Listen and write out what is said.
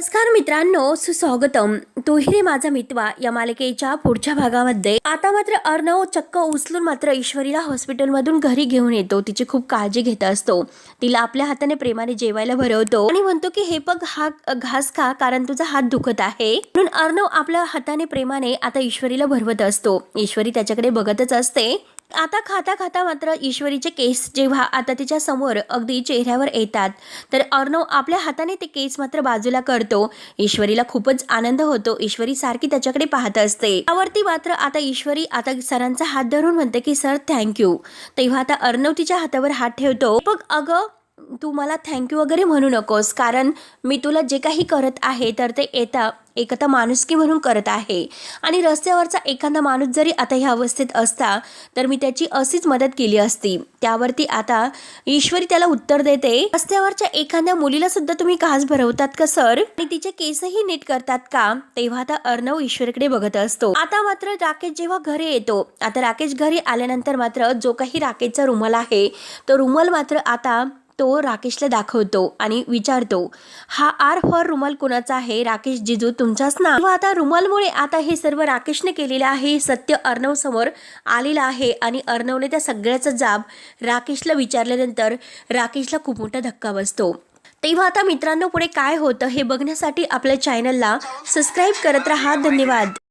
नमस्कार मित्रांनो, सुस्वागतम. तूही रे माझा मितवा या मालिकेच्या पुढच्या भागामध्ये आता मात्र अर्णव चक्क उचलून मात्र ईश्वरीला हॉस्पिटलमधून घरी घेऊन येतो. तिची खूप काळजी घेत असतो. तिला आपल्या हाताने प्रेमाने जेवायला भरवतो आणि म्हणतो की हे बघ, हा घास खा कारण तुझा हात दुखत आहे. म्हणून अर्णव आपल्या हाताने प्रेमाने आता ईश्वरीला भरवत असतो. ईश्वरी त्याच्याकडे बघतच असते. आता खाता खाता मात्र ईश्वरीचे केस जेव्हा आता तिच्या समोर अगदी चेहऱ्यावर येतात तर अर्णव आपल्या हाताने ते केस मात्र बाजूला करतो. ईश्वरीला खूपच आनंद होतो. ईश्वरी सारखी त्याच्याकडे पाहत असते. त्यावरती मात्र आता ईश्वरी आता सरांचा हात धरून म्हणते की सर थँक्यू. तेव्हा आता अर्णव तिच्या हातावर हात ठेवतो. बघ अगं, तू मला थँक्यू वगैरे म्हणू नकोस, कारण मी तुला जे काही करत आहे तर ते एखादा माणुसकी म्हणून करत आहे. आणि रस्त्यावरचा एखादा माणूस जरी आता ह्या अवस्थेत असता तर मी त्याची अशीच मदत केली असती. त्यावरती आता ईश्वरी त्याला उत्तर देते, रस्त्यावरच्या एखाद्या मुलीला सुद्धा तुम्ही घास भरवतात का सर, आणि तिचे केसही नीट करतात का? तेव्हा आता अर्णव ईश्वरीकडे बघत असतो. आता मात्र राकेश जेव्हा घरी येतो, आता राकेश घरी आल्यानंतर मात्र जो काही राकेशचा रुमाल आहे तो रुमाल मात्र आता तो राकेशला दाखवतो आणि विचारतो, हा आर फॉर रुमाल कोणाचा आहे? राकेश जिजू तुमचाच ना? आता रुमालमुळे आता हे सर्व राकेशने केलेले आहे सत्य अर्णव समोर आलेलं आहे. आणि अर्णवने त्या सगळ्याचा जाब राकेशला विचारल्यानंतर राकेशला खूप मोठा धक्का बसतो. तेव्हा आता मित्रांनो पुढे काय होतं हे बघण्यासाठी आपल्या चॅनलला सबस्क्राईब करत राहा. धन्यवाद.